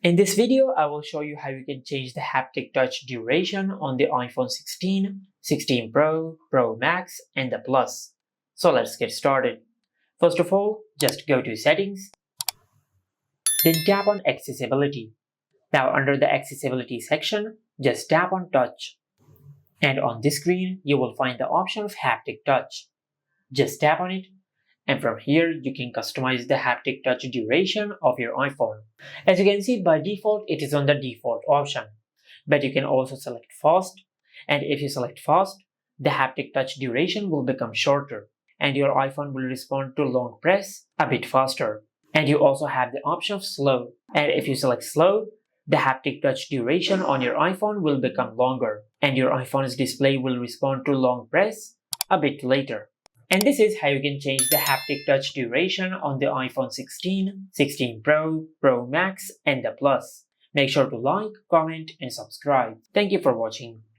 In this video, I will show you how you can change the haptic touch duration on the iPhone 16, 16 Pro, Pro Max, and the Plus. So let's get started. First of all, just go to Settings, then tap on Accessibility. Now under the Accessibility section, just tap on Touch. And on this screen, you will find the option of Haptic Touch. Just tap on it, and from here you can customize the haptic touch duration of your iPhone. As you can see, by default it is on the default option, but you can also select fast, and if you select fast, the haptic touch duration will become shorter and your iPhone will respond to long press a bit faster. And you also have the option of slow, and if you select slow, the haptic touch duration on your iPhone will become longer and your iPhone's display will respond to long press a bit later. And this is how you can change the haptic touch duration on the iPhone 16, 16 Pro, Pro Max, and the Plus. Make sure to like, comment, and subscribe. Thank you for watching.